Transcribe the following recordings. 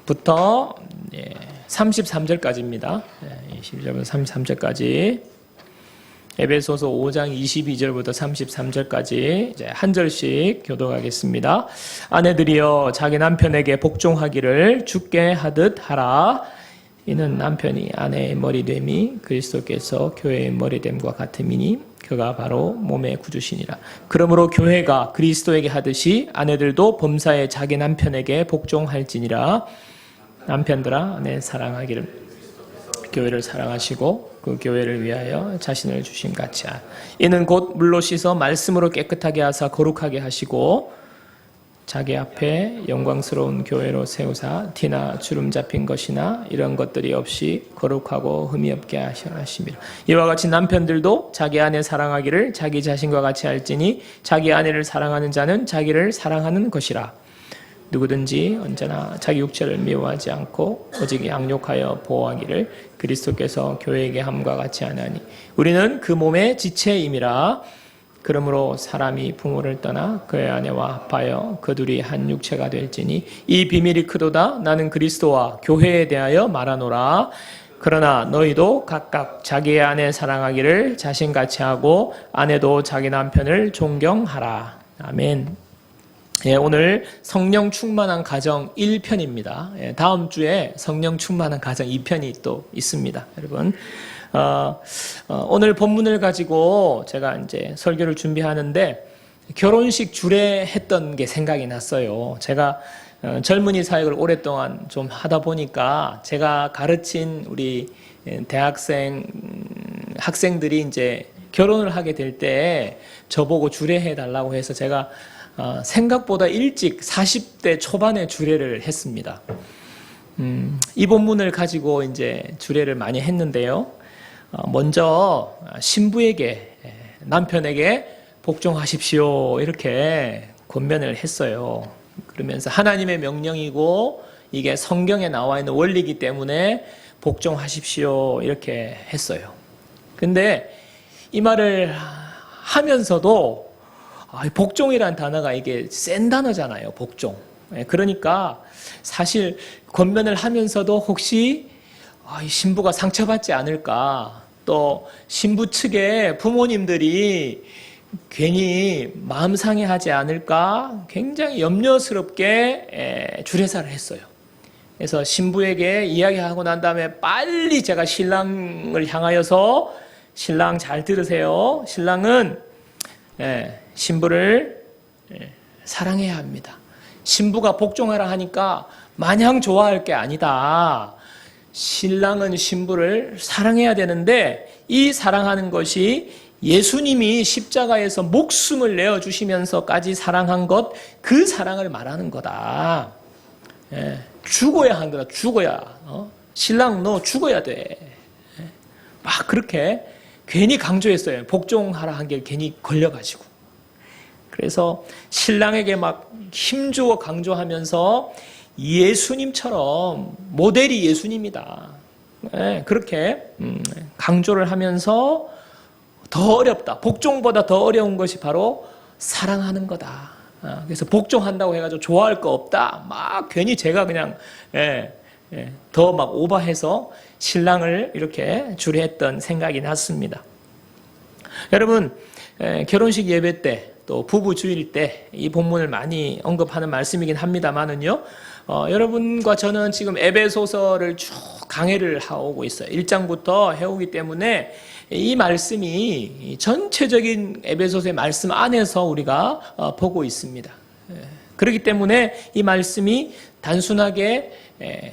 부터 33절까지입니다. 22절부터 33절까지. 에베소서 5장 22절부터 33절까지 이제 한 절씩 교독하겠습니다. 아내들이여 자기 남편에게 복종하기를 주께 하듯 하라. 이는 남편이 아내의 머리됨이 그리스도께서 교회의 머리됨과 같음이니 그가 바로 몸의 구주시니라. 그러므로 교회가 그리스도에게 하듯이 아내들도 범사에 자기 남편에게 복종할지니라. 남편들아 아내 사랑하기를 교회를 사랑하시고 그 교회를 위하여 자신을 주심 같이 하라. 이는 곧 물로 씻어 말씀으로 깨끗하게 하사 거룩하게 하시고 자기 앞에 영광스러운 교회로 세우사 티나 주름 잡힌 것이나 이런 것들이 없이 거룩하고 흠이 없게 하심이라. 이와 같이 남편들도 자기 아내 사랑하기를 자기 자신과 같이 할지니 자기 아내를 사랑하는 자는 자기를 사랑하는 것이라. 누구든지 언제나 자기 육체를 미워하지 않고 오직 양육하여 보호하기를 그리스도께서 교회에게 함과 같이 하나니 우리는 그 몸의 지체임이라. 그러므로 사람이 부모를 떠나 그의 아내와 합하여 그 둘이 한 육체가 될지니 이 비밀이 크도다. 나는 그리스도와 교회에 대하여 말하노라. 그러나 너희도 각각 자기의 아내 사랑하기를 자신같이 하고 아내도 자기 남편을 존경하라. 아멘. 오늘 성령 충만한 가정 1편입니다. 다음 주에 성령 충만한 가정 2편이 또 있습니다. 여러분, 오늘 본문을 가지고 제가 이제 설교를 준비하는데 결혼식 주례했던 게 생각이 났어요. 제가 젊은이 사역을 오랫동안 좀 하다 보니까 제가 가르친 우리 학생들이 이제 결혼을 하게 될 때 저보고 주례해 달라고 해서 제가 생각보다 일찍 40대 초반에 주례를 했습니다. 이 본문을 가지고 이제 주례를 많이 했는데요. 먼저 신부에게 남편에게 복종하십시오 이렇게 권면을 했어요. 그러면서 하나님의 명령이고 이게 성경에 나와 있는 원리이기 때문에 복종하십시오 이렇게 했어요. 근데 이 말을 하면서도 복종이라는 단어가 이게 센 단어잖아요. 복종. 그러니까 사실 권면을 하면서도 혹시 신부가 상처받지 않을까, 또 신부 측의 부모님들이 괜히 마음 상해하지 않을까 굉장히 염려스럽게 주례사를 했어요. 그래서 신부에게 이야기하고 난 다음에 빨리 제가 신랑을 향하여서 신랑 잘 들으세요. 신랑은 신부를 사랑해야 합니다. 신부가 복종하라 하니까 마냥 좋아할 게 아니다. 신랑은 신부를 사랑해야 되는데 이 사랑하는 것이 예수님이 십자가에서 목숨을 내어주시면서까지 사랑한 것, 그 사랑을 말하는 거다. 죽어야 하는 거다. 죽어야. 신랑 너 죽어야 돼. 막 그렇게 괜히 강조했어요. 복종하라 한 게 괜히 걸려가지고. 그래서 신랑에게 막 힘주어 강조하면서 예수님처럼 모델이 예수님이다. 그렇게 강조를 하면서 더 어렵다. 복종보다 더 어려운 것이 바로 사랑하는 거다. 그래서 복종한다고 해가지고 좋아할 거 없다. 막 괜히 제가 그냥 더 막 오버해서 신랑을 이렇게 주례했던 생각이 났습니다. 여러분, 결혼식 예배 때 또 부부 주일 때 이 본문을 많이 언급하는 말씀이긴 합니다만은요. 여러분과 저는 지금 에베소서를 쭉 강해를 하고 있어요. 1장부터 해오기 때문에 이 말씀이 전체적인 에베소서의 말씀 안에서 우리가 보고 있습니다. 그렇기 때문에 이 말씀이 단순하게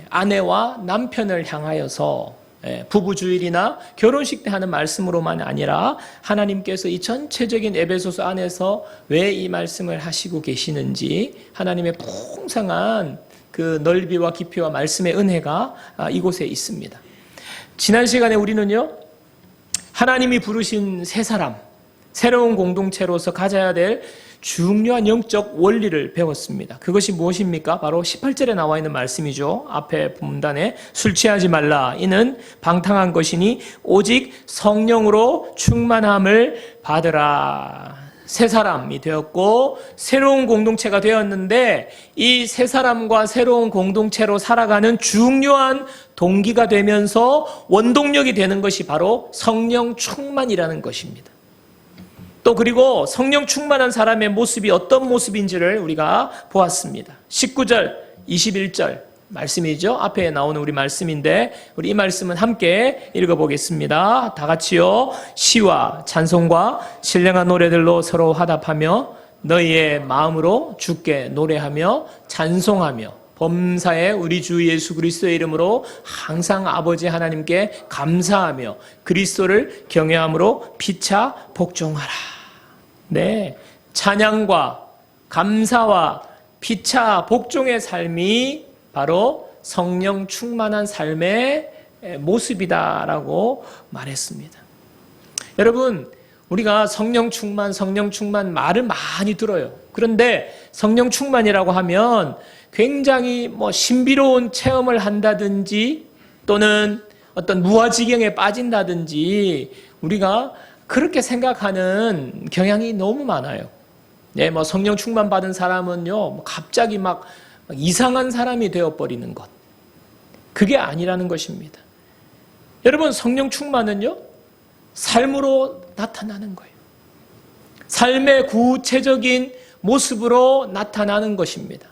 아내와 남편을 향하여서 부부주일이나 결혼식 때 하는 말씀으로만 아니라 하나님께서 이 전체적인 에베소서 안에서 왜 이 말씀을 하시고 계시는지 하나님의 풍성한 그 넓이와 깊이와 말씀의 은혜가 이곳에 있습니다. 지난 시간에 우리는요, 하나님이 부르신 새 사람, 새로운 공동체로서 가져야 될 중요한 영적 원리를 배웠습니다. 그것이 무엇입니까? 바로 18절에 나와 있는 말씀이죠. 앞에 문단에 술 취하지 말라. 이는 방탕한 것이니 오직 성령으로 충만함을 받으라. 새 사람이 되었고 새로운 공동체가 되었는데 이 새 사람과 새로운 공동체로 살아가는 중요한 동기가 되면서 원동력이 되는 것이 바로 성령 충만이라는 것입니다. 또 그리고 성령 충만한 사람의 모습이 어떤 모습인지를 우리가 보았습니다. 19절, 21절 말씀이죠. 앞에 나오는 우리 말씀인데 우리 이 말씀은 함께 읽어보겠습니다. 다 같이요. 시와 찬송과 신령한 노래들로 서로 화답하며 너희의 마음으로 주께 노래하며 찬송하며 범사에 우리 주 예수 그리스도의 이름으로 항상 아버지 하나님께 감사하며 그리스도를 경외함으로 피차 복종하라. 네, 찬양과 감사와 피차 복종의 삶이 바로 성령 충만한 삶의 모습이다라고 말했습니다. 여러분, 우리가 성령 충만 말을 많이 들어요. 그런데 성령 충만이라고 하면 굉장히 신비로운 체험을 한다든지 또는 어떤 무아지경에 빠진다든지 우리가 그렇게 생각하는 경향이 너무 많아요. 네, 성령 충만 받은 사람은요, 갑자기 막 이상한 사람이 되어버리는 것. 그게 아니라는 것입니다. 여러분, 성령 충만은요, 삶으로 나타나는 거예요. 삶의 구체적인 모습으로 나타나는 것입니다.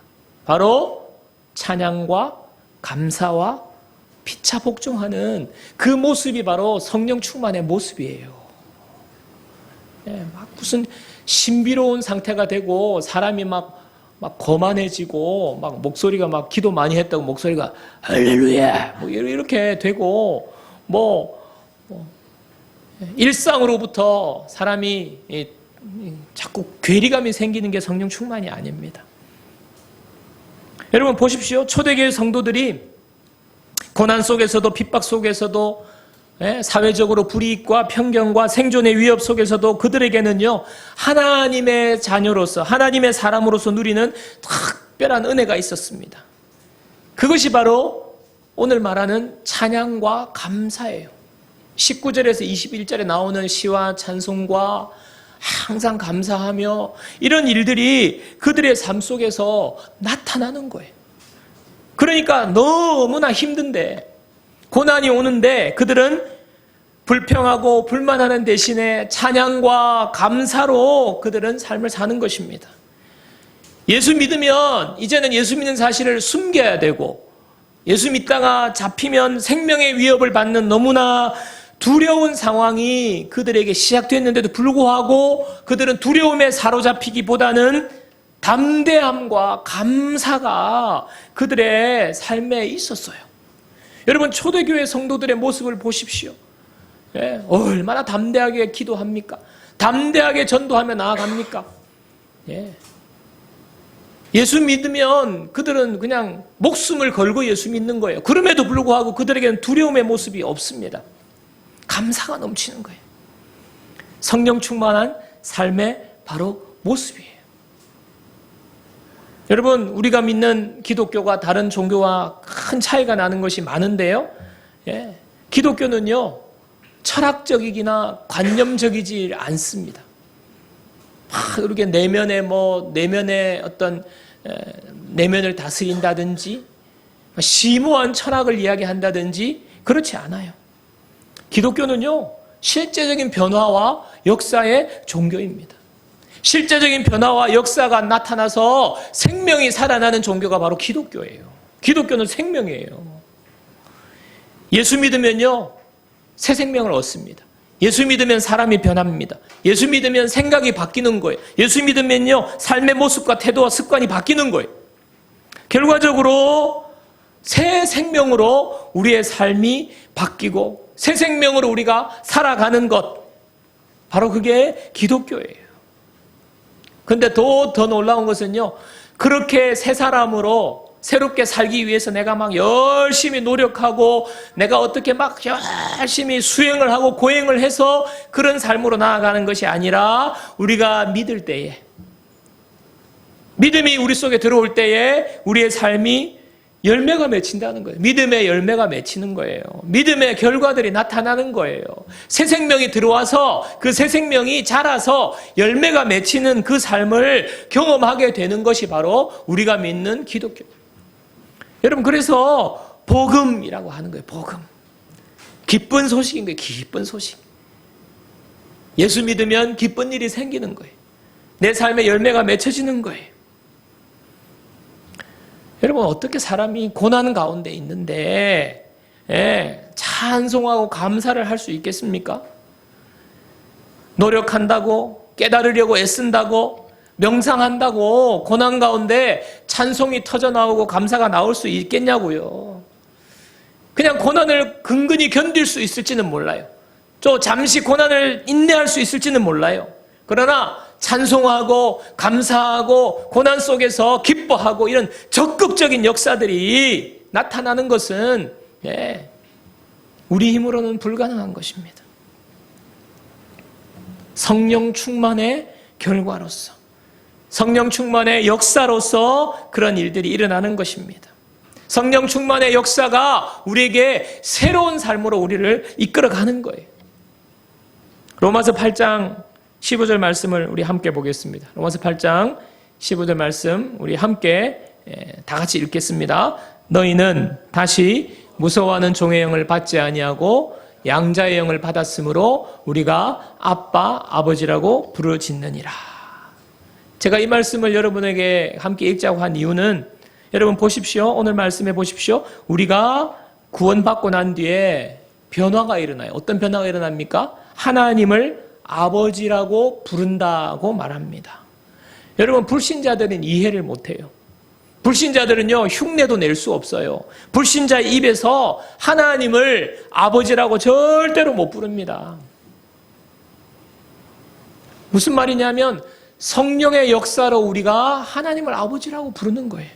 바로 찬양과 감사와 피차 복종하는 그 모습이 바로 성령 충만의 모습이에요. 네, 막 무슨 신비로운 상태가 되고 사람이 막 거만해지고 막 목소리가 막 기도 많이 했다고 목소리가 할렐루야 이렇게 되고 일상으로부터 사람이 자꾸 괴리감이 생기는 게 성령 충만이 아닙니다. 여러분 보십시오. 초대교회 성도들이 고난 속에서도 핍박 속에서도 사회적으로 불이익과 편견과 생존의 위협 속에서도 그들에게는요, 하나님의 자녀로서 하나님의 사람으로서 누리는 특별한 은혜가 있었습니다. 그것이 바로 오늘 말하는 찬양과 감사예요. 19절에서 21절에 나오는 시와 찬송과 항상 감사하며 이런 일들이 그들의 삶 속에서 나타나는 거예요. 그러니까 너무나 힘든데 고난이 오는데 그들은 불평하고 불만하는 대신에 찬양과 감사로 그들은 삶을 사는 것입니다. 예수 믿으면 이제는 예수 믿는 사실을 숨겨야 되고 예수 믿다가 잡히면 생명의 위협을 받는 너무나 두려운 상황이 그들에게 시작됐는데도 불구하고 그들은 두려움에 사로잡히기보다는 담대함과 감사가 그들의 삶에 있었어요. 여러분 초대교회 성도들의 모습을 보십시오. 얼마나 담대하게 기도합니까? 담대하게 전도하며 나아갑니까? 예수 믿으면 그들은 그냥 목숨을 걸고 예수 믿는 거예요. 그럼에도 불구하고 그들에게는 두려움의 모습이 없습니다. 감사가 넘치는 거예요. 성령 충만한 삶의 바로 모습이에요. 여러분 우리가 믿는 기독교가 다른 종교와 큰 차이가 나는 것이 많은데요. 기독교는요 철학적이거나 관념적이지 않습니다. 이렇게 내면의 어떤 내면을 다스린다든지 심오한 철학을 이야기한다든지 그렇지 않아요. 기독교는요 실제적인 변화와 역사의 종교입니다. 실제적인 변화와 역사가 나타나서 생명이 살아나는 종교가 바로 기독교예요. 기독교는 생명이에요. 예수 믿으면요 새 생명을 얻습니다. 예수 믿으면 사람이 변합니다. 예수 믿으면 생각이 바뀌는 거예요. 예수 믿으면요 삶의 모습과 태도와 습관이 바뀌는 거예요. 결과적으로 새 생명으로 우리의 삶이 바뀌고 새 생명으로 우리가 살아가는 것, 바로 그게 기독교예요. 그런데 더 놀라운 것은요, 그렇게 새 사람으로 새롭게 살기 위해서 내가 막 열심히 노력하고 내가 어떻게 막 열심히 수행을 하고 고행을 해서 그런 삶으로 나아가는 것이 아니라 우리가 믿을 때에, 믿음이 우리 속에 들어올 때에 우리의 삶이 열매가 맺힌다는 거예요. 믿음의 열매가 맺히는 거예요. 믿음의 결과들이 나타나는 거예요. 새 생명이 들어와서 그 새 생명이 자라서 열매가 맺히는 그 삶을 경험하게 되는 것이 바로 우리가 믿는 기독교. 여러분, 그래서 복음이라고 하는 거예요. 복음. 기쁜 소식인 거예요. 기쁜 소식. 예수 믿으면 기쁜 일이 생기는 거예요. 내 삶에 열매가 맺혀지는 거예요. 여러분, 어떻게 사람이 고난 가운데 있는데 찬송하고 감사를 할 수 있겠습니까? 노력한다고, 깨달으려고 애쓴다고, 명상한다고 고난 가운데 찬송이 터져나오고 감사가 나올 수 있겠냐고요. 그냥 고난을 근근히 견딜 수 있을지는 몰라요. 또 잠시 고난을 인내할 수 있을지는 몰라요. 그러나 찬송하고 감사하고 고난 속에서 기뻐하고 이런 적극적인 역사들이 나타나는 것은 우리 힘으로는 불가능한 것입니다. 성령 충만의 결과로서, 성령 충만의 역사로서 그런 일들이 일어나는 것입니다. 성령 충만의 역사가 우리에게 새로운 삶으로 우리를 이끌어가는 거예요. 로마서 8장 15절 말씀을 우리 함께 보겠습니다. 로마서 8장 15절 말씀 우리 함께 다 같이 읽겠습니다. 너희는 다시 무서워하는 종의 영을 받지 아니하고 양자의 영을 받았으므로 우리가 아빠, 아버지라고 부르짖느니라. 제가 이 말씀을 여러분에게 함께 읽자고 한 이유는, 여러분 보십시오. 오늘 말씀해 보십시오. 우리가 구원받고 난 뒤에 변화가 일어나요. 어떤 변화가 일어납니까? 하나님을 아버지라고 부른다고 말합니다. 여러분, 불신자들은 이해를 못해요. 불신자들은요, 흉내도 낼 수 없어요. 불신자의 입에서 하나님을 아버지라고 절대로 못 부릅니다. 무슨 말이냐면 성령의 역사로 우리가 하나님을 아버지라고 부르는 거예요.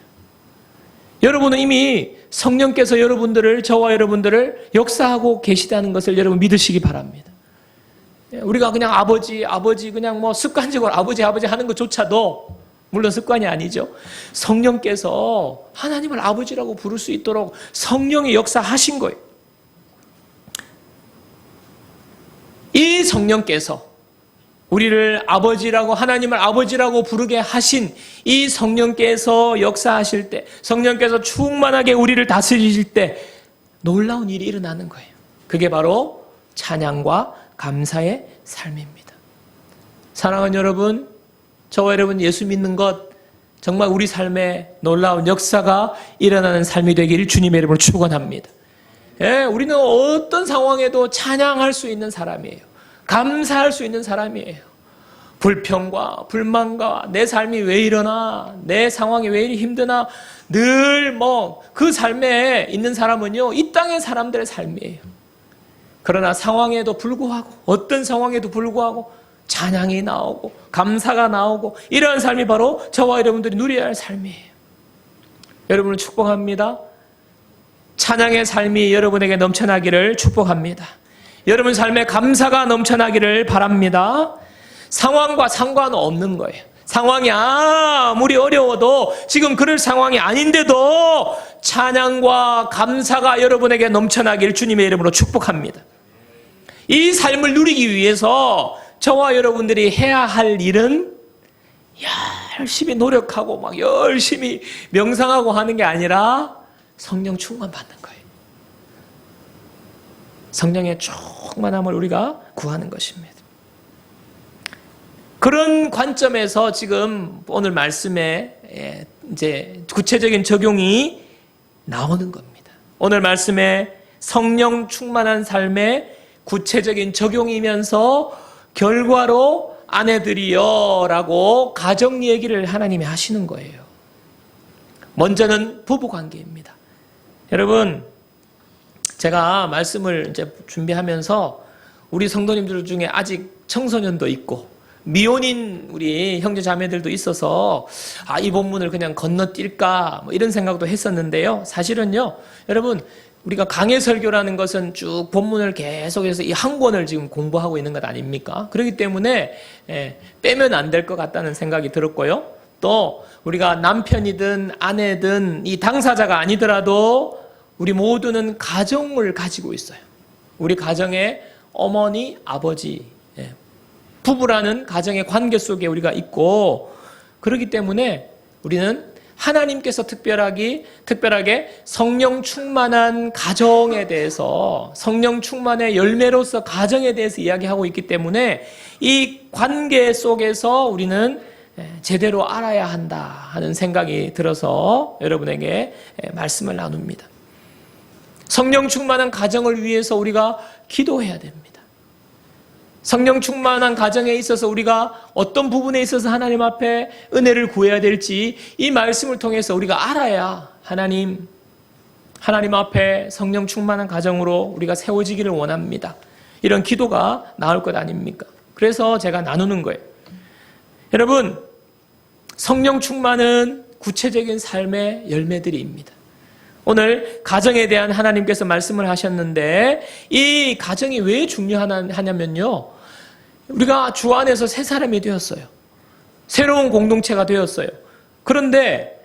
여러분은 이미 성령께서 여러분들을, 저와 여러분들을 역사하고 계시다는 것을 여러분 믿으시기 바랍니다. 우리가 그냥 아버지 그냥 뭐 습관적으로 아버지 하는 것조차도 물론 습관이 아니죠. 성령께서 하나님을 아버지라고 부를 수 있도록 성령이 역사하신 거예요. 이 성령께서 우리를 아버지라고, 하나님을 아버지라고 부르게 하신 이 성령께서 역사하실 때, 성령께서 충만하게 우리를 다스리실 때 놀라운 일이 일어나는 거예요. 그게 바로 찬양과 감사의 삶입니다. 사랑하는 여러분, 저와 여러분 예수 믿는 것 정말 우리 삶에 놀라운 역사가 일어나는 삶이 되기를 주님의 이름으로 축원합니다. 우리는 어떤 상황에도 찬양할 수 있는 사람이에요. 감사할 수 있는 사람이에요. 불평과 불만과 내 삶이 왜 이러나, 내 상황이 왜 이리 힘드나, 늘 그 삶에 있는 사람은요, 이 땅의 사람들의 삶이에요. 그러나 상황에도 불구하고, 어떤 상황에도 불구하고 찬양이 나오고 감사가 나오고, 이러한 삶이 바로 저와 여러분들이 누려야 할 삶이에요. 여러분을 축복합니다. 찬양의 삶이 여러분에게 넘쳐나기를 축복합니다. 여러분 삶에 감사가 넘쳐나기를 바랍니다. 상황과 상관없는 거예요. 상황이 아무리 어려워도, 지금 그럴 상황이 아닌데도 찬양과 감사가 여러분에게 넘쳐나기를 주님의 이름으로 축복합니다. 이 삶을 누리기 위해서 저와 여러분들이 해야 할 일은 열심히 노력하고 막 열심히 명상하고 하는 게 아니라 성령 충만 받는 거예요. 성령의 충만함을 우리가 구하는 것입니다. 그런 관점에서 지금 오늘 말씀에 이제 구체적인 적용이 나오는 겁니다. 오늘 말씀에 성령 충만한 삶의 구체적인 적용이면서 결과로 아내들이여 라고 가정 얘기를 하나님이 하시는 거예요. 먼저는 부부관계입니다. 여러분, 제가 말씀을 이제 준비하면서 우리 성도님들 중에 아직 청소년도 있고 미혼인 우리 형제 자매들도 있어서 이 본문을 그냥 건너뛸까 이런 생각도 했었는데요. 사실은요, 여러분, 우리가 강해 설교라는 것은 쭉 본문을 계속해서 이 한 권을 지금 공부하고 있는 것 아닙니까? 그렇기 때문에 빼면 안 될 것 같다는 생각이 들었고요. 또 우리가 남편이든 아내든 이 당사자가 아니더라도 우리 모두는 가정을 가지고 있어요. 우리 가정에 어머니, 아버지, 부부라는 가정의 관계 속에 우리가 있고, 그렇기 때문에 우리는 하나님께서 특별하게 성령 충만한 가정에 대해서, 성령 충만의 열매로서 가정에 대해서 이야기하고 있기 때문에 이 관계 속에서 우리는 제대로 알아야 한다 하는 생각이 들어서 여러분에게 말씀을 나눕니다. 성령 충만한 가정을 위해서 우리가 기도해야 됩니다. 성령 충만한 가정에 있어서 우리가 어떤 부분에 있어서 하나님 앞에 은혜를 구해야 될지 이 말씀을 통해서 우리가 알아야 하나님 앞에 성령 충만한 가정으로 우리가 세워지기를 원합니다. 이런 기도가 나올 것 아닙니까? 그래서 제가 나누는 거예요. 여러분, 성령 충만은 구체적인 삶의 열매들입니다. 오늘 가정에 대한 하나님께서 말씀을 하셨는데 이 가정이 왜 중요하냐면요. 우리가 주 안에서 새 사람이 되었어요. 새로운 공동체가 되었어요. 그런데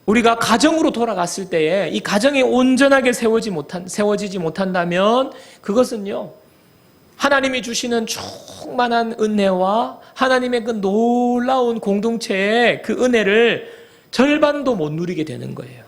우리가 가정으로 돌아갔을 때에 이 가정이 온전하게 세워지지 못한다면 그것은요. 하나님이 주시는 충만한 은혜와 하나님의 그 놀라운 공동체의 그 은혜를 절반도 못 누리게 되는 거예요.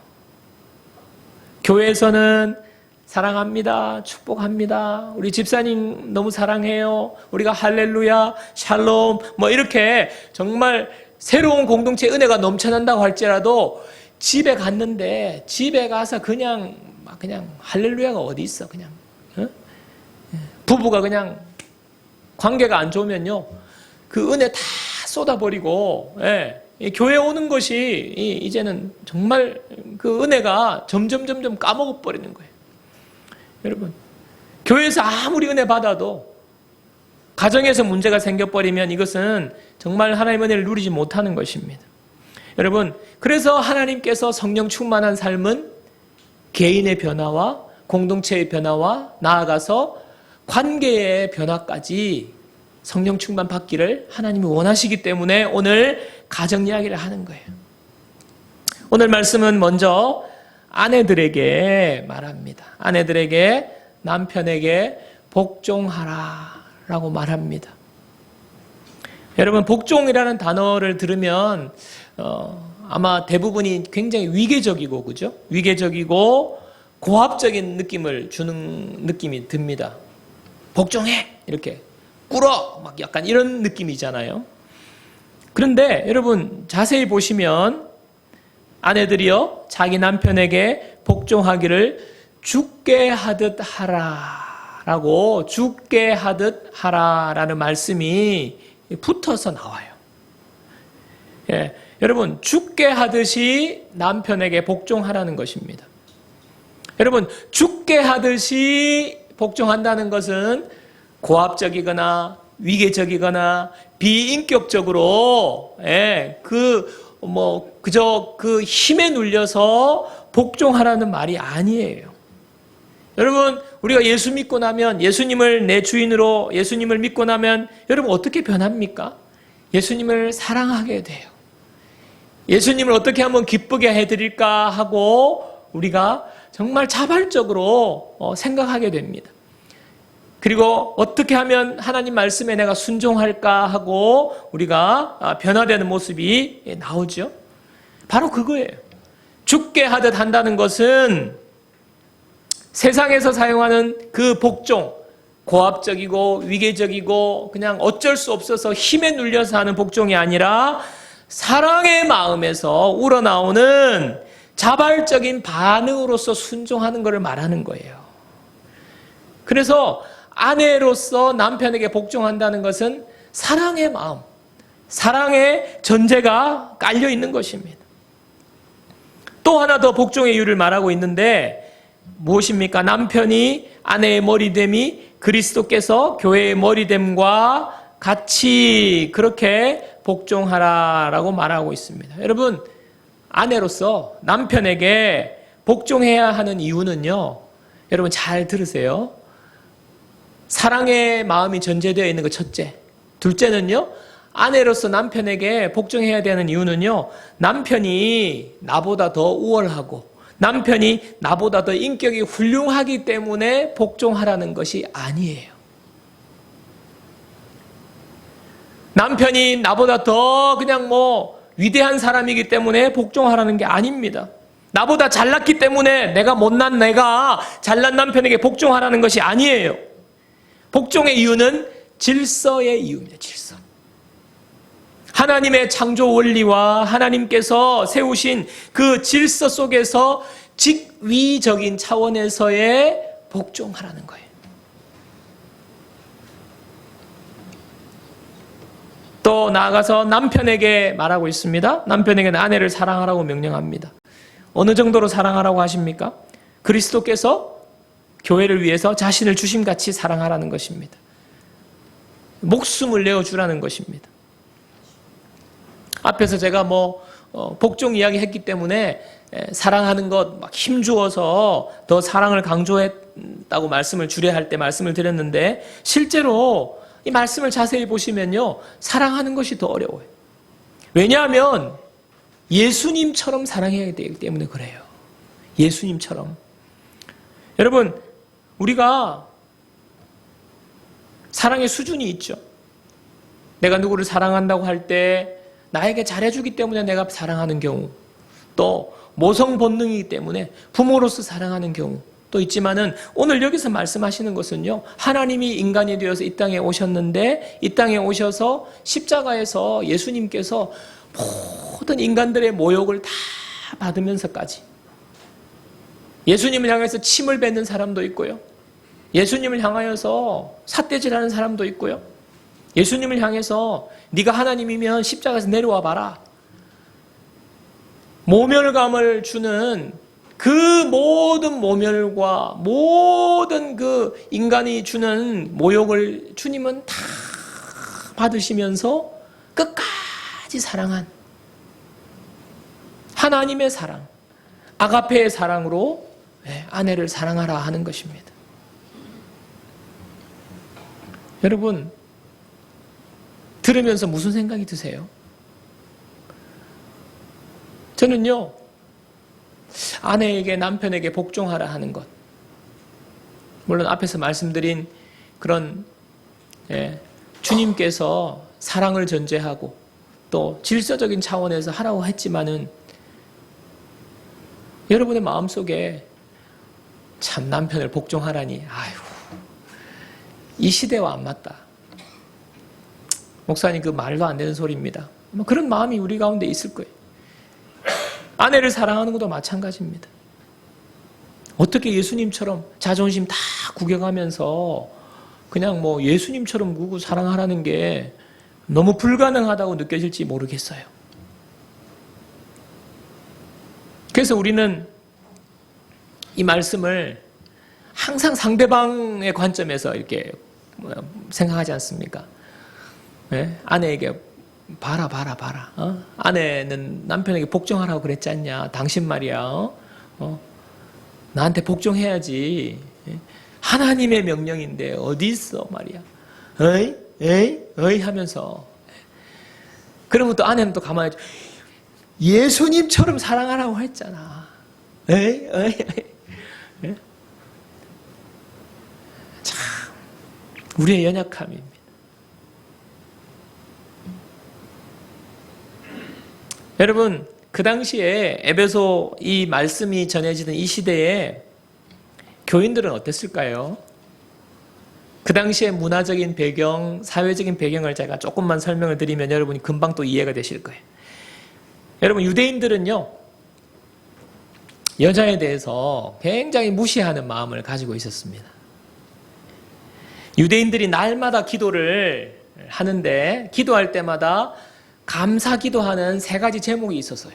교회에서는 사랑합니다. 축복합니다. 우리 집사님 너무 사랑해요. 우리가 할렐루야, 샬롬 이렇게 정말 새로운 공동체 은혜가 넘쳐난다고 할지라도 집에 갔는데 집에 가서 그냥 할렐루야가 어디 있어 그냥. 부부가 그냥 관계가 안 좋으면요. 그 은혜 다 쏟아버리고 교회 오는 것이 이제는 정말 그 은혜가 점점 까먹어버리는 거예요. 여러분, 교회에서 아무리 은혜 받아도 가정에서 문제가 생겨버리면 이것은 정말 하나님의 은혜를 누리지 못하는 것입니다. 여러분, 그래서 하나님께서 성령 충만한 삶은 개인의 변화와 공동체의 변화와 나아가서 관계의 변화까지 성령 충만 받기를 하나님이 원하시기 때문에 오늘 가정 이야기를 하는 거예요. 오늘 말씀은 먼저 아내들에게 말합니다. 아내들에게 남편에게 복종하라라고 말합니다. 여러분, 복종이라는 단어를 들으면 아마 대부분이 굉장히 위계적이고, 그죠? 위계적이고 고압적인 느낌을 주는 느낌이 듭니다. 복종해! 이렇게 꿇어! 막 약간 이런 느낌이잖아요. 그런데 여러분 자세히 보시면 아내들이요 자기 남편에게 복종하기를 죽게 하듯 하라라고 죽게 하듯 하라라는 말씀이 붙어서 나와요. 여러분 죽게 하듯이 남편에게 복종하라는 것입니다. 여러분 죽게 하듯이 복종한다는 것은 고압적이거나 위계적이거나 비인격적으로 그저 그 힘에 눌려서 복종하라는 말이 아니에요. 여러분 우리가 예수 믿고 나면 예수님을 내 주인으로 예수님을 믿고 나면 여러분 어떻게 변합니까? 예수님을 사랑하게 돼요. 예수님을 어떻게 하면 기쁘게 해드릴까 하고 우리가 정말 자발적으로 생각하게 됩니다. 그리고 어떻게 하면 하나님 말씀에 내가 순종할까 하고 우리가 변화되는 모습이 나오죠. 바로 그거예요. 죽게 하듯 한다는 것은 세상에서 사용하는 그 복종, 고압적이고 위계적이고 그냥 어쩔 수 없어서 힘에 눌려서 하는 복종이 아니라 사랑의 마음에서 우러나오는 자발적인 반응으로서 순종하는 것을 말하는 거예요. 그래서 아내로서 남편에게 복종한다는 것은 사랑의 마음, 사랑의 전제가 깔려 있는 것입니다. 또 하나 더 복종의 이유를 말하고 있는데 무엇입니까? 남편이 아내의 머리됨이 그리스도께서 교회의 머리됨과 같이 그렇게 복종하라라고 말하고 있습니다. 여러분 아내로서 남편에게 복종해야 하는 이유는요. 여러분 잘 들으세요. 사랑의 마음이 전제되어 있는 것 첫째. 둘째는요. 아내로서 남편에게 복종해야 되는 이유는요, 남편이 나보다 더 우월하고 남편이 나보다 더 인격이 훌륭하기 때문에 복종하라는 것이 아니에요. 남편이 나보다 더 그냥 위대한 사람이기 때문에 복종하라는 게 아닙니다. 나보다 잘났기 때문에 내가 잘난 남편에게 복종하라는 것이 아니에요. 복종의 이유는 질서의 이유입니다. 질서. 하나님의 창조 원리와 하나님께서 세우신 그 질서 속에서 직위적인 차원에서의 복종하라는 거예요. 또 나아가서 남편에게 말하고 있습니다. 남편에게는 아내를 사랑하라고 명령합니다. 어느 정도로 사랑하라고 하십니까? 그리스도께서 교회를 위해서 자신을 주심같이 사랑하라는 것입니다. 목숨을 내어주라는 것입니다. 앞에서 제가 복종 이야기 했기 때문에 사랑하는 것 막 힘주어서 더 사랑을 강조했다고 말씀을 주례할 때 말씀을 드렸는데, 실제로 이 말씀을 자세히 보시면요, 사랑하는 것이 더 어려워요. 왜냐하면 예수님처럼 사랑해야 되기 때문에 그래요. 예수님처럼. 여러분, 우리가 사랑의 수준이 있죠. 내가 누구를 사랑한다고 할 때 나에게 잘해주기 때문에 내가 사랑하는 경우, 또 모성 본능이기 때문에 부모로서 사랑하는 경우 또 있지만은, 오늘 여기서 말씀하시는 것은요, 하나님이 인간이 되어서 이 땅에 오셨는데, 이 땅에 오셔서 십자가에서 예수님께서 모든 인간들의 모욕을 다 받으면서까지, 예수님을 향해서 침을 뱉는 사람도 있고요, 예수님을 향하여서 삿대질하는 사람도 있고요, 예수님을 향해서 네가 하나님이면 십자가에서 내려와 봐라, 모멸감을 주는 그 모든 모멸과 모든 그 인간이 주는 모욕을 주님은 다 받으시면서 끝까지 사랑한 하나님의 사랑, 아가페의 사랑으로 아내를 사랑하라 하는 것입니다. 여러분, 들으면서 무슨 생각이 드세요? 저는요, 아내에게 남편에게 복종하라 하는 것, 물론 앞에서 말씀드린 그런 주님께서 사랑을 전제하고 또 질서적인 차원에서 하라고 했지만은, 여러분의 마음속에 참 남편을 복종하라니, 아이고, 이 시대와 안 맞다, 목사님 그 말도 안 되는 소리입니다, 그런 마음이 우리 가운데 있을 거예요. 아내를 사랑하는 것도 마찬가지입니다. 어떻게 예수님처럼 자존심 다 구겨가면서 그냥 예수님처럼 누구 사랑하라는 게 너무 불가능하다고 느껴질지 모르겠어요. 그래서 우리는 이 말씀을 항상 상대방의 관점에서 이렇게 생각하지 않습니까? 네? 아내에게 봐라. 아내는 남편에게 복종하라고 그랬지 않냐? 당신 말이야. 나한테 복종해야지. 하나님의 명령인데 어디 있어 말이야. 에이 하면서. 그러면 또 아내는 또 가만히 예수님처럼 사랑하라고 했잖아. 에이. 참, 우리의 연약함입니다. 여러분, 그 당시에 에베소 이 말씀이 전해지던 이 시대에 교인들은 어땠을까요? 그 당시의 문화적인 배경, 사회적인 배경을 제가 조금만 설명을 드리면 여러분이 금방 또 이해가 되실 거예요. 여러분, 유대인들은요, 여자에 대해서 굉장히 무시하는 마음을 가지고 있었습니다. 유대인들이 날마다 기도를 하는데, 기도할 때마다 감사 기도하는 3가지 제목이 있었어요.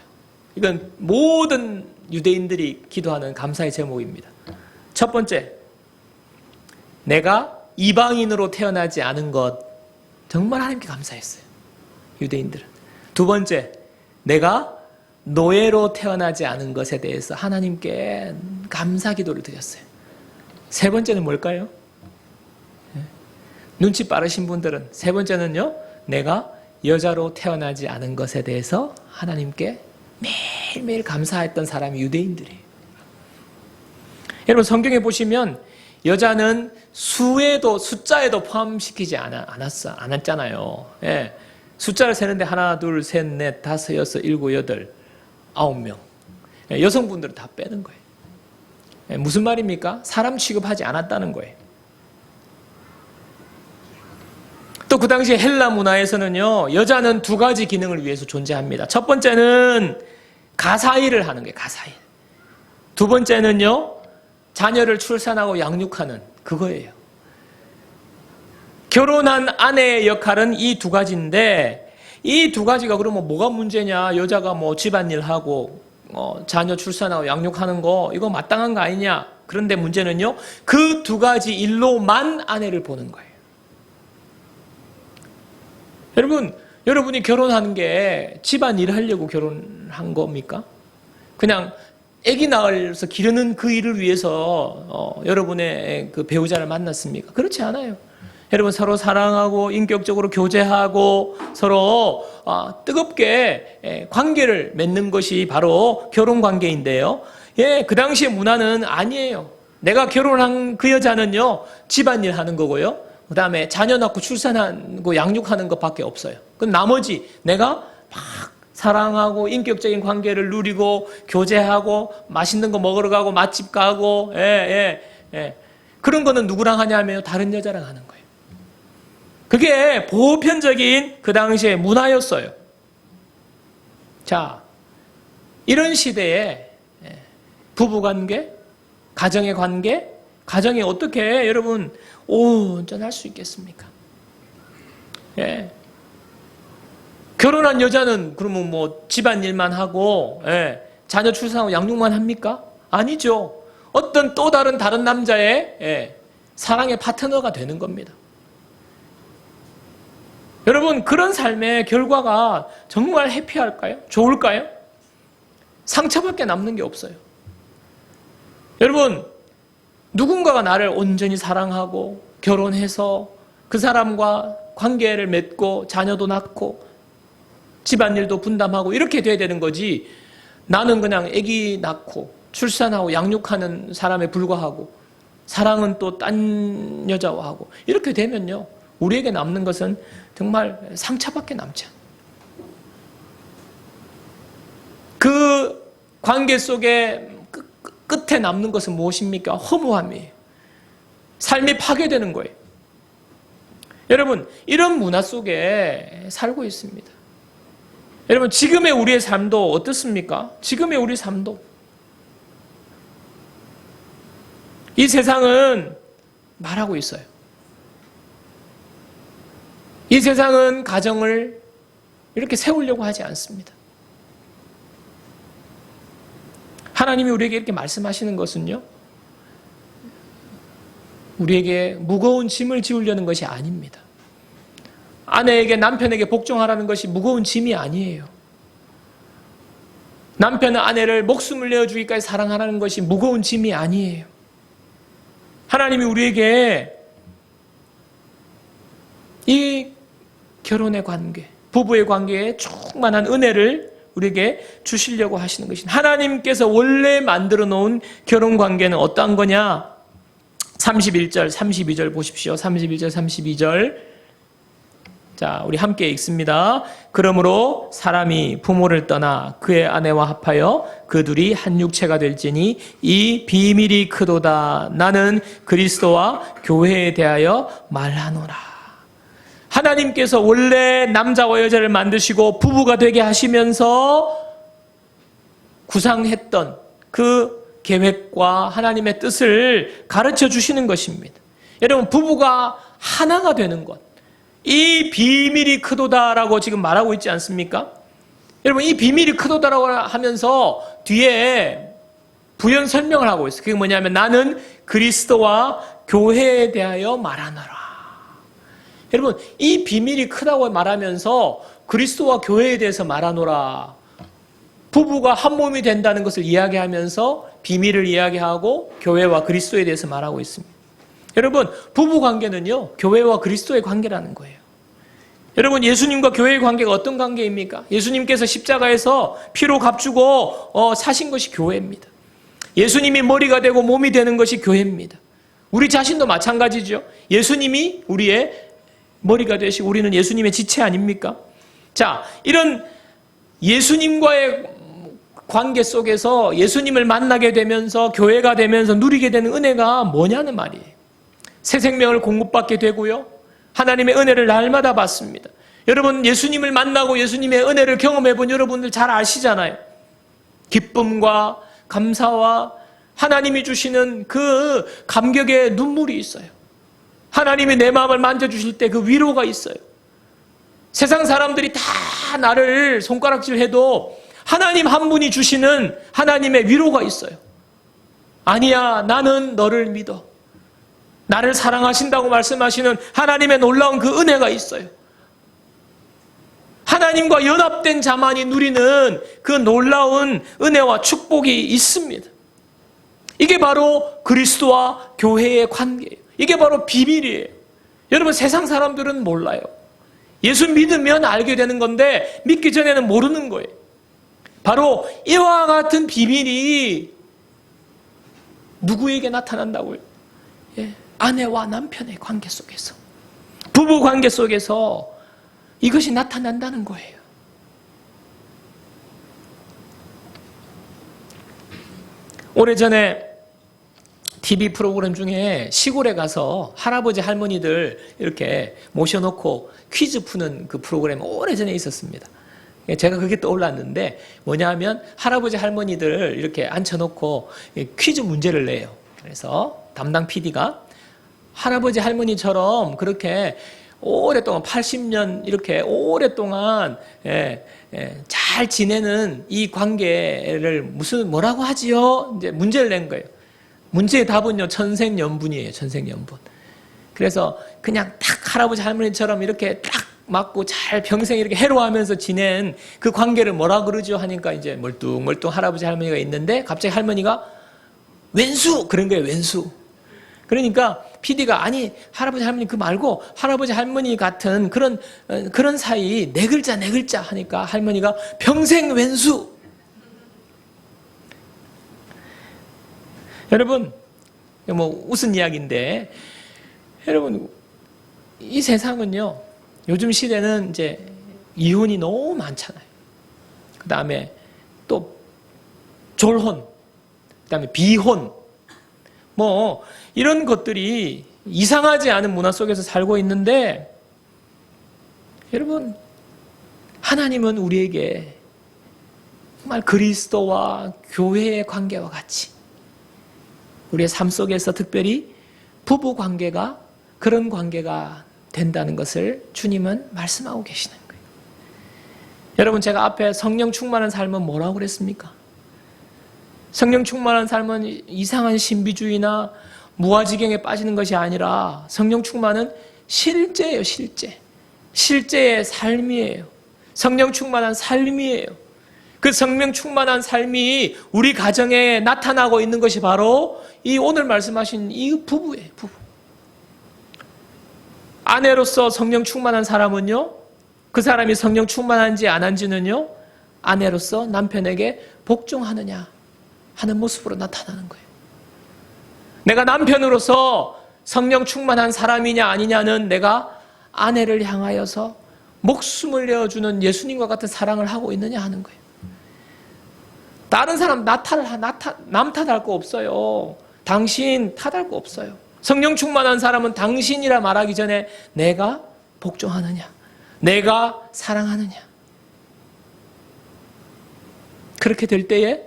이건 모든 유대인들이 기도하는 감사의 제목입니다. 첫 번째, 내가 이방인으로 태어나지 않은 것, 정말 하나님께 감사했어요, 유대인들은. 두 번째, 내가 노예로 태어나지 않은 것에 대해서 하나님께 감사 기도를 드렸어요. 세 번째는 뭘까요? 눈치 빠르신 분들은 세 번째는요, 내가 여자로 태어나지 않은 것에 대해서 하나님께 매일매일 감사했던 사람이 유대인들이에요. 여러분 성경에 보시면 여자는 수에도 숫자에도 포함시키지 않았잖아요. 예. 숫자를 세는데 하나, 둘, 셋, 넷, 다섯, 여섯, 일곱, 여덟, 9명. 예. 여성분들은 다 빼는 거예요. 예. 무슨 말입니까? 사람 취급하지 않았다는 거예요. 또 그 당시 헬라 문화에서는요, 여자는 두 가지 기능을 위해서 존재합니다. 첫 번째는 가사일을 하는 거예요. 가사일. 두 번째는요, 자녀를 출산하고 양육하는 그거예요. 결혼한 아내의 역할은 이 두 가지인데, 이 두 가지가 그러면 뭐가 문제냐? 여자가 뭐 집안일하고 자녀 출산하고 양육하는 거 이거 마땅한 거 아니냐? 그런데 문제는요, 그 두 가지 일로만 아내를 보는 거예요. 여러분이 결혼하는 게 집안일 하려고 결혼한 겁니까? 그냥 아기 낳아서 기르는 그 일을 위해서 여러분의 그 배우자를 만났습니까? 그렇지 않아요. 여러분 서로 사랑하고 인격적으로 교제하고 서로 뜨겁게 관계를 맺는 것이 바로 결혼 관계인데요. 예, 그 당시의 문화는 아니에요. 내가 결혼한 그 여자는요, 집안일 하는 거고요. 그 다음에 자녀 낳고 출산하고 양육하는 것밖에 없어요. 그럼 나머지 내가 막 사랑하고 인격적인 관계를 누리고 교제하고 맛있는 거 먹으러 가고 맛집 가고 그런 거는 누구랑 하냐면 다른 여자랑 하는 거예요. 그게 보편적인 그 당시의 문화였어요. 자, 이런 시대에 부부관계, 가정의 관계, 가정이 어떻게 여러분 온전할 수 있겠습니까? 예. 결혼한 여자는 그러면 뭐 집안일만 하고 자녀 출산하고 양육만 합니까? 아니죠. 어떤 또 다른 남자의 사랑의 파트너가 되는 겁니다. 여러분 그런 삶의 결과가 정말 해피할까요? 좋을까요? 상처밖에 남는 게 없어요. 여러분 누군가가 나를 온전히 사랑하고 결혼해서 그 사람과 관계를 맺고 자녀도 낳고 집안일도 분담하고 이렇게 돼야 되는 거지, 나는 그냥 아기 낳고 출산하고 양육하는 사람에 불과하고 사랑은 또 딴 여자와 하고 이렇게 되면요, 우리에게 남는 것은 정말 상처밖에 남지 않아요. 그 관계 속에 끝에 남는 것은 무엇입니까? 허무함이에요. 삶이 파괴되는 거예요. 여러분 이런 문화 속에 살고 있습니다. 여러분 지금의 우리의 삶도 어떻습니까? 지금의 우리 삶도 이 세상은 말하고 있어요. 이 세상은 가정을 이렇게 세우려고 하지 않습니다. 하나님이 우리에게 이렇게 말씀하시는 것은요, 우리에게 무거운 짐을 지우려는 것이 아닙니다. 아내에게 남편에게 복종하라는 것이 무거운 짐이 아니에요. 남편은 아내를 목숨을 내어주기까지 사랑하라는 것이 무거운 짐이 아니에요. 하나님이 우리에게 이 결혼의 관계, 부부의 관계에 충만한 은혜를 우리에게 주시려고 하시는 것입니다. 하나님께서 원래 만들어 놓은 결혼 관계는 어떠한 거냐? 31절, 32절 보십시오. 31절, 32절. 자, 우리 함께 읽습니다. 그러므로 사람이 부모를 떠나 그의 아내와 합하여 그 둘이 한 육체가 될지니 이 비밀이 크도다. 나는 그리스도와 교회에 대하여 말하노라. 하나님께서 원래 남자와 여자를 만드시고 부부가 되게 하시면서 구상했던 그 계획과 하나님의 뜻을 가르쳐 주시는 것입니다. 여러분 부부가 하나가 되는 것, 이 비밀이 크도다라고 지금 말하고 있지 않습니까? 여러분 이 비밀이 크도다라고 하면서 뒤에 부연 설명을 하고 있어요. 그게 뭐냐면 나는 그리스도와 교회에 대하여 말하노라. 여러분 이 비밀이 크다고 말하면서 그리스도와 교회에 대해서 말하노라. 부부가 한 몸이 된다는 것을 이야기하면서 비밀을 이야기하고 교회와 그리스도에 대해서 말하고 있습니다. 여러분 부부 관계는요 교회와 그리스도의 관계라는 거예요. 여러분, 예수님과 교회의 관계가 어떤 관계입니까? 예수님께서 십자가에서 피로 값주고 사신 것이 교회입니다. 예수님이 머리가 되고 몸이 되는 것이 교회입니다. 우리 자신도 마찬가지죠. 예수님이 우리의 머리가 되시고 우리는 예수님의 지체 아닙니까? 자, 이런 예수님과의 관계 속에서 예수님을 만나게 되면서 교회가 되면서 누리게 되는 은혜가 뭐냐는 말이에요. 새 생명을 공급받게 되고요. 하나님의 은혜를 날마다 받습니다. 여러분, 예수님을 만나고 예수님의 은혜를 경험해 본 여러분들 잘 아시잖아요. 기쁨과 감사와 하나님이 주시는 그 감격의 눈물이 있어요. 하나님이 내 마음을 만져주실 때 그 위로가 있어요. 세상 사람들이 다 나를 손가락질해도 하나님 한 분이 주시는 하나님의 위로가 있어요. 아니야, 나는 너를 믿어. 나를 사랑하신다고 말씀하시는 하나님의 놀라운 그 은혜가 있어요. 하나님과 연합된 자만이 누리는 그 놀라운 은혜와 축복이 있습니다. 이게 바로 그리스도와 교회의 관계예요. 이게 바로 비밀이에요. 여러분, 세상 사람들은 몰라요. 예수 믿으면 알게 되는 건데 믿기 전에는 모르는 거예요. 바로 이와 같은 비밀이 누구에게 나타난다고요? 아내와 남편의 관계 속에서, 부부 관계 속에서 이것이 나타난다는 거예요. 오래전에 TV 프로그램 중에 시골에 가서 할아버지 할머니들 이렇게 모셔놓고 퀴즈 푸는 그 프로그램이 오래전에 있었습니다. 제가 그게 떠올랐는데 뭐냐 하면 할아버지 할머니들 이렇게 앉혀놓고 퀴즈 문제를 내요. 그래서 담당 PD가 할아버지 할머니처럼 그렇게 오랫동안 80년 이렇게 오랫동안 잘 지내는 이 관계를 뭐라고 하지요? 이제 문제를 낸 거예요. 문제의 답은요, 천생연분이에요. 천생연분. 그래서 그냥 딱 할아버지 할머니처럼 이렇게 딱 맞고 잘 평생 이렇게 해로하면서 지낸 그 관계를 뭐라 그러죠? 하니까 이제 멀뚱멀뚱 할아버지 할머니가 있는데 갑자기 할머니가 왼수! 그런 거예요, 왼수. 그러니까 PD가 아니, 할아버지 할머니 그 말고 할아버지 할머니 같은 그런 사이 네 글자 하니까 할머니가 평생 왼수! 여러분, 뭐 웃은 이야기인데, 여러분, 이 세상은요, 요즘 시대는 이제 이혼이 너무 많잖아요. 그 다음에 또 졸혼, 그 다음에 비혼, 뭐 이런 것들이 이상하지 않은 문화 속에서 살고 있는데, 여러분, 하나님은 우리에게 정말 그리스도와 교회의 관계와 같이 우리의 삶 속에서 특별히 부부 관계가 그런 관계가 된다는 것을 주님은 말씀하고 계시는 거예요. 여러분, 제가 앞에 성령 충만한 삶은 뭐라고 그랬습니까? 성령 충만한 삶은 이상한 신비주의나 무아지경에 빠지는 것이 아니라 성령 충만은 실제예요, 실제. 실제의 삶이에요. 성령 충만한 삶이에요. 그 성령 충만한 삶이 우리 가정에 나타나고 있는 것이 바로 이 오늘 말씀하신 이 부부예요, 부부. 아내로서 성령 충만한 사람은요, 그 사람이 성령 충만한지 안 한지는요, 아내로서 남편에게 복종하느냐 하는 모습으로 나타나는 거예요. 내가 남편으로서 성령 충만한 사람이냐 아니냐는 내가 아내를 향하여서 목숨을 내어주는 예수님과 같은 사랑을 하고 있느냐 하는 거예요. 다른 사람 남 탓할 거 없어요. 당신 탓할 거 없어요. 성령 충만한 사람은 당신이라 말하기 전에 내가 복종하느냐, 내가 사랑하느냐. 그렇게 될 때에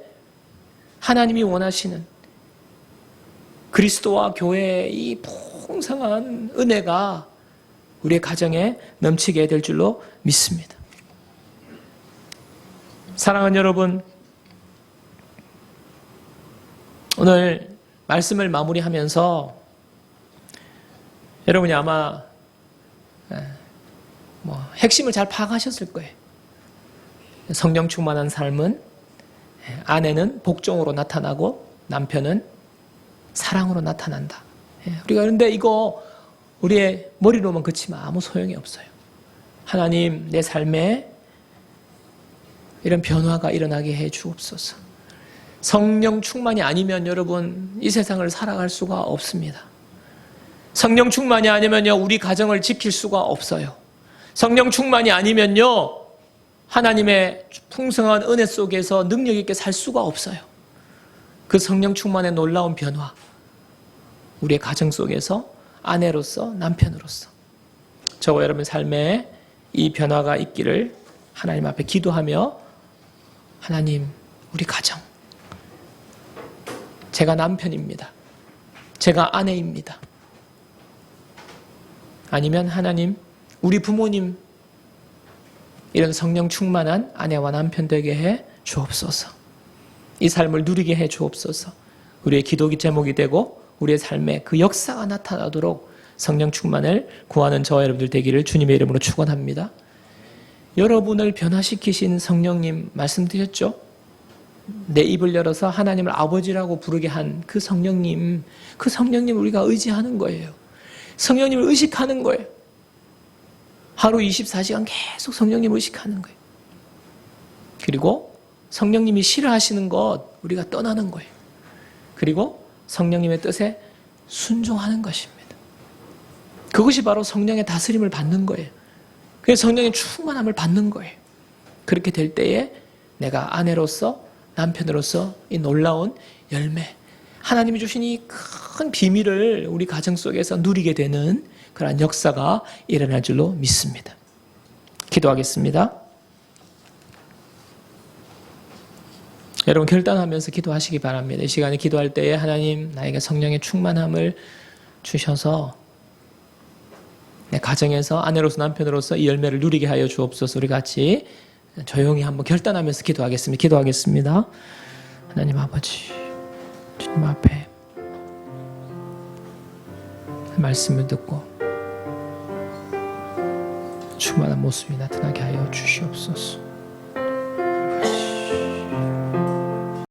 하나님이 원하시는 그리스도와 교회의 이 풍성한 은혜가 우리의 가정에 넘치게 될 줄로 믿습니다. 사랑하는 여러분, 오늘 말씀을 마무리하면서 여러분이 아마 핵심을 잘 파악하셨을 거예요. 성령 충만한 삶은 아내는 복종으로 나타나고 남편은 사랑으로 나타난다. 우리가 그런데 이거 우리의 머리로만 그치면 아무 소용이 없어요. 하나님, 내 삶에 이런 변화가 일어나게 해 주옵소서. 성령 충만이 아니면 여러분 이 세상을 살아갈 수가 없습니다. 성령 충만이 아니면요 우리 가정을 지킬 수가 없어요. 성령 충만이 아니면요 하나님의 풍성한 은혜 속에서 능력 있게 살 수가 없어요. 그 성령 충만의 놀라운 변화, 우리의 가정 속에서 아내로서 남편으로서 저와 여러분 삶에 이 변화가 있기를 하나님 앞에 기도하며, 하나님, 우리 가정, 제가 남편입니다. 제가 아내입니다. 아니면 하나님, 우리 부모님 이런 성령 충만한 아내와 남편 되게 해 주옵소서. 이 삶을 누리게 해 주옵소서. 우리의 기도 제목이 되고 우리의 삶에 그 역사가 나타나도록 성령 충만을 구하는 저와 여러분들 되기를 주님의 이름으로 축원합니다. 여러분을 변화시키신 성령님 말씀드렸죠? 내 입을 열어서 하나님을 아버지라고 부르게 한 그 성령님, 그 성령님을 우리가 의지하는 거예요. 성령님을 의식하는 거예요. 하루 24시간 계속 성령님을 의식하는 거예요. 그리고 성령님이 싫어하시는 것 우리가 떠나는 거예요. 그리고 성령님의 뜻에 순종하는 것입니다. 그것이 바로 성령의 다스림을 받는 거예요. 그래서 성령의 충만함을 받는 거예요. 그렇게 될 때에 내가 아내로서 남편으로서 이 놀라운 열매, 하나님이 주신 이 큰 비밀을 우리 가정 속에서 누리게 되는 그런 역사가 일어날 줄로 믿습니다. 기도하겠습니다. 여러분 결단하면서 기도하시기 바랍니다. 이 시간에 기도할 때에 하나님, 나에게 성령의 충만함을 주셔서 내 가정에서 아내로서 남편으로서 이 열매를 누리게 하여 주옵소서. 우리 같이 조용히 한번 결단하면서 기도하겠습니다. 기도하겠습니다. 하나님 아버지, 주님 앞에 말씀을 듣고 충만한 모습이 나타나게 하여 주시옵소서.